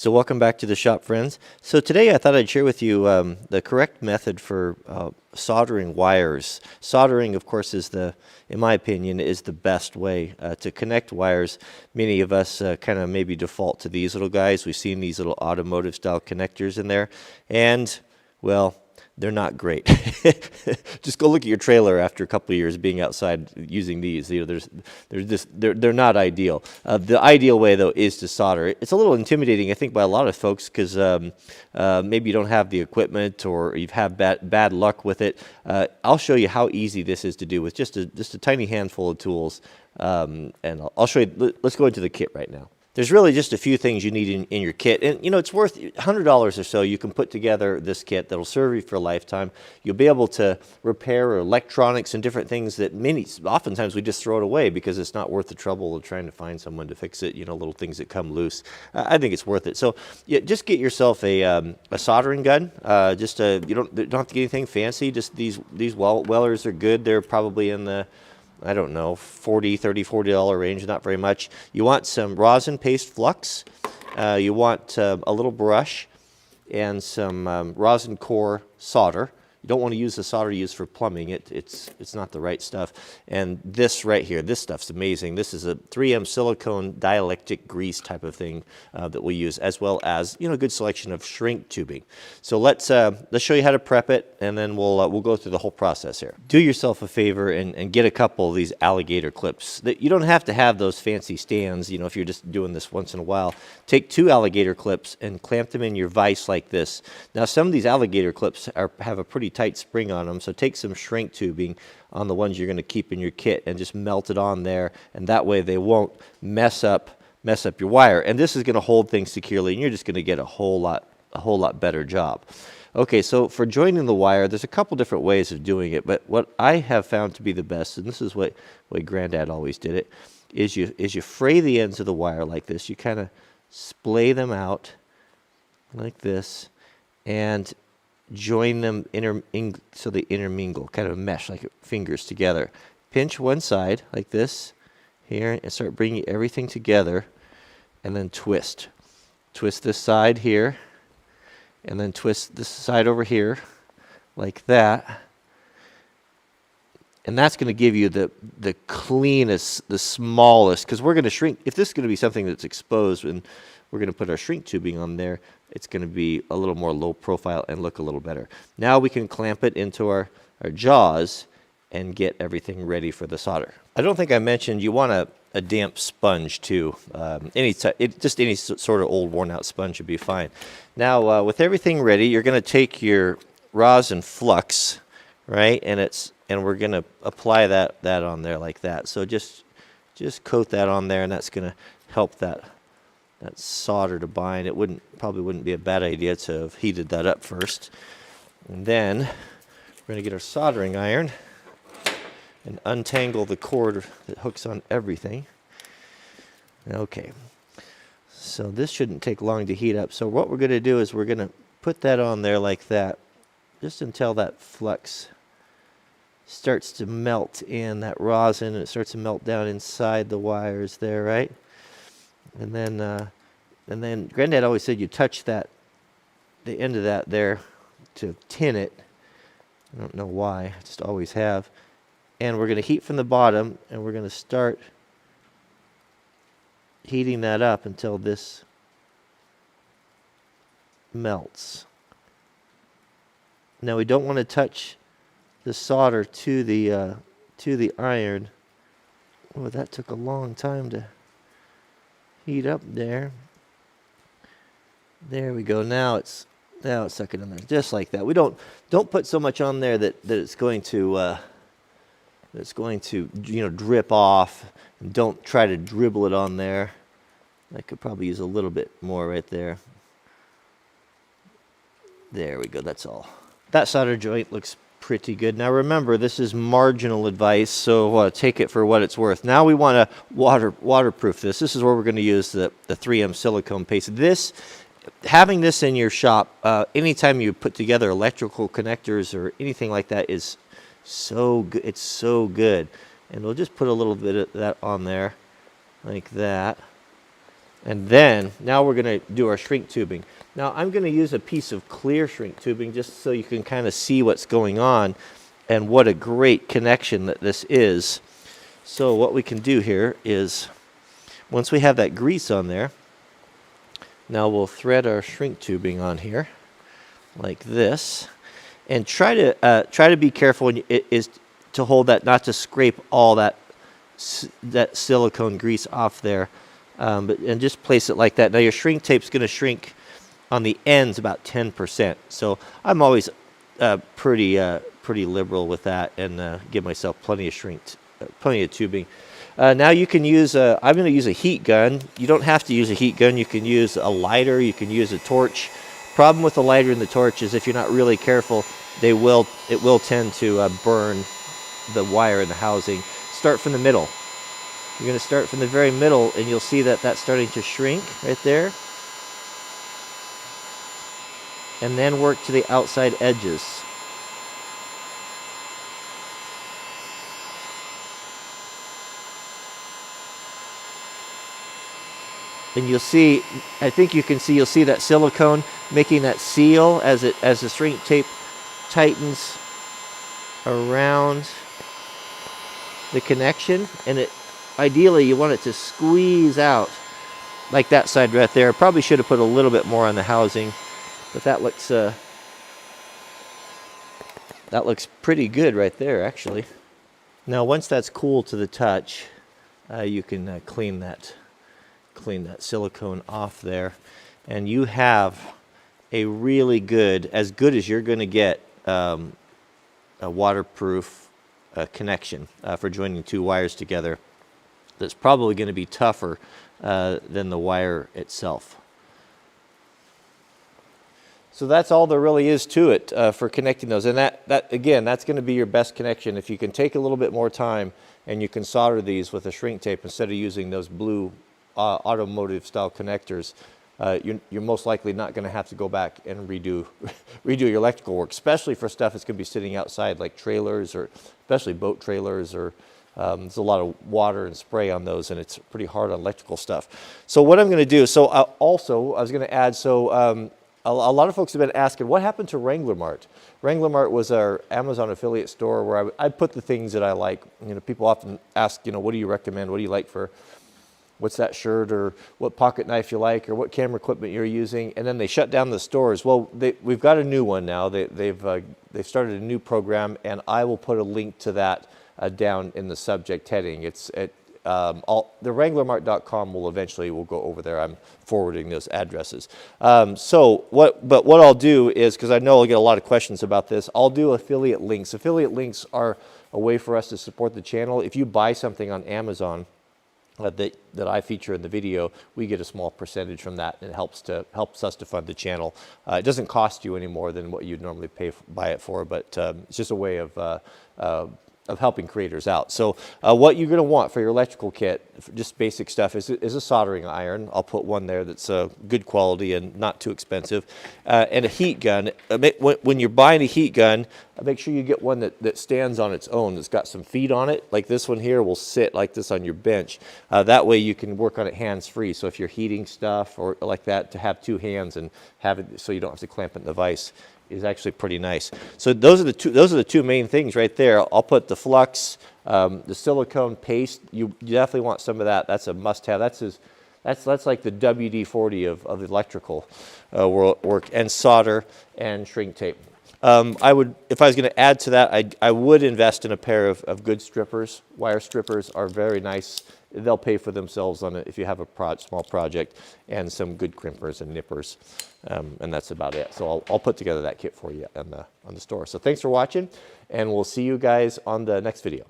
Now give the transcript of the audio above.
So welcome back to the shop, friends. So today I thought I'd share with you the correct method for soldering wires. Soldering, of course, in my opinion, is the best way to connect wires. Many of us kind of maybe default to these little guys. We've seen these little automotive style connectors in there, and well, they're not great. Just go look at your trailer after a couple of years being outside using these. You know, they're not ideal. The ideal way, though, is to solder. It's a little intimidating, I think, by a lot of folks because maybe you don't have the equipment or you've had bad luck with it. I'll show you how easy this is to do with just a tiny handful of tools, and I'll show you. Let's go into the kit right now. There's really just a few things you need in your kit. And, you know, it's worth $100 or so. You can put together this kit that'll serve you for a lifetime. You'll be able to repair electronics and different things that oftentimes we just throw it away because it's not worth the trouble of trying to find someone to fix it, you know, little things that come loose. I think it's worth it. So yeah, just get yourself a soldering gun. You don't have to get anything fancy. Just these Wellers are good. They're probably in the, I don't know, $40 range, not very much. You want some rosin paste flux. You want a little brush and some rosin core solder. You don't want to use the solder used for plumbing. It's not the right stuff. And this right here, this stuff's amazing. This is a 3M silicone dielectric grease type of thing that we use, as well as, you know, a good selection of shrink tubing. So let's show you how to prep it, and then we'll go through the whole process here. Do yourself a favor and get a couple of these alligator clips. You don't have to have those fancy stands, you know, if you're just doing this once in a while. Take 2 alligator clips and clamp them in your vise like this. Now, some of these alligator clips have a pretty tight spring on them, so take some shrink tubing on the ones you're going to keep in your kit and just melt it on there, and that way they won't mess up your wire. And this is going to hold things securely, and you're just going to get a whole lot better job. Okay, so for joining the wire, there's a couple different ways of doing it, but what I have found to be the best, and this is what Granddad always did it, is you fray the ends of the wire like this. You kind of splay them out like this and join them so they intermingle, kind of mesh like fingers together. Pinch one side like this here and start bringing everything together, and then twist. Twist this side here, and then twist this side over here like that. And that's going to give you the cleanest, the smallest, because we're going to shrink. If this is going to be something that's exposed and we're going to put our shrink tubing on there, it's going to be a little more low profile and look a little better. Now we can clamp it into our jaws and get everything ready for the solder. I don't think I mentioned you want a damp sponge too. Just any sort of old worn out sponge would be fine. Now with everything ready, you're going to take your rosin flux, right? And we're going to apply that on there like that. So just coat that on there, and that's going to help that solder to bind. It probably wouldn't be a bad idea to have heated that up first. And then we're going to get our soldering iron and untangle the cord that hooks on everything. Okay, so this shouldn't take long to heat up. So what we're going to do is we're going to put that on there like that, just until that flux starts to melt in, that rosin, and it starts to melt down inside the wires there, right? And then Granddad always said you touch the end of that there to tin it. I don't know why, I just always have. And we're going to heat from the bottom, and we're going to start heating that up until this melts. Now we don't want to touch the solder to the iron. Oh, that took a long time to heat up there. There we go. Now it's sucking in there just like that. We don't put so much on there that it's going to you know, drip off. And don't try to dribble it on there. I could probably use a little bit more right there. There we go. That's all. That solder joint looks pretty good. Now remember, this is marginal advice, so take it for what it's worth. Now we want to waterproof this. This is where we're going to use the 3M silicone paste. Having this in your shop, anytime you put together electrical connectors or anything like that, is so good. It's so good. And we'll just put a little bit of that on there like that. And then, now we're going to do our shrink tubing. Now I'm going to use a piece of clear shrink tubing just so you can kind of see what's going on and what a great connection that this is. So what we can do here is, once we have that grease on there, now we'll thread our shrink tubing on here like this, and try to be careful when is to hold that, not to scrape all that silicone grease off there, and just place it like that. Now your shrink tape's going to shrink on the ends about 10%. So I'm always pretty liberal with that, and give myself plenty of tubing. Now you can use I'm going to use a heat gun. You don't have to use a heat gun. You can use a lighter. You can use a torch. Problem with the lighter and the torch is if you're not really careful, it will tend to burn the wire in the housing. Start from the middle. You're going to start from the very middle, and you'll see that that's starting to shrink right there. And then work to the outside edges. And you'll see, I think you can see, you'll see that silicone making that seal as the shrink tape tightens around the connection, and ideally you want it to squeeze out like that side right there. Probably should have put a little bit more on the housing, but that looks pretty good right there, actually. Now once that's cool to the touch, you can clean that silicone off there, and you have a really good, as good as you're going to get, a waterproof connection for joining two wires together. That's probably going to be tougher than the wire itself. So that's all there really is to it for connecting those, and that again, that's going to be your best connection. If you can take a little bit more time and you can solder these with a shrink tape instead of using those blue automotive style connectors, you're most likely not going to have to go back and redo your electrical work, especially for stuff that's going to be sitting outside, like trailers, or especially boat trailers, or there's a lot of water and spray on those, and it's pretty hard on electrical stuff. So what I'm going to do, I was going to add, a lot of folks have been asking, what happened to Wrangler Mart? Wrangler Mart was our Amazon affiliate store where I put the things that I like. People often ask, what do you recommend? What do you like for, what's that shirt, or what pocket knife you like, or what camera equipment you're using, and then they shut down the stores. Well, we've got a new one now. They've started a new program, and I will put a link to that down in the subject heading. It's at the WranglerMart.com will go over there. I'm forwarding those addresses. What I'll do is, because I know I'll get a lot of questions about this, I'll do affiliate links. Affiliate links are a way for us to support the channel. If you buy something on Amazon that I feature in the video, we get a small percentage from that, and it helps us to fund the channel. It doesn't cost you any more than what you'd normally buy it for, but it's just a way of helping creators out. So what you're going to want for your electrical kit, just basic stuff, is a soldering iron. I'll put one there that's good quality and not too expensive, and a heat gun. When you're buying a heat gun, make sure you get one that stands on its own, that's got some feet on it. Like this one here will sit like this on your bench. That way you can work on it hands-free. So if you're heating stuff or like that, to have two hands and have it so you don't have to clamp it in the vise is actually pretty nice. So those are the two main things right there. I'll put the flux, the silicone paste. You definitely want some of that. That's a must-have. That's like the WD-40 of electrical work, and solder and shrink tape. If I was going to add to that, I would invest in a pair of good strippers. Wire strippers are very nice. They'll pay for themselves on it if you have a small project, and some good crimpers and nippers, and that's about it. So I'll put together that kit for you on the store. So thanks for watching, and we'll see you guys on the next video.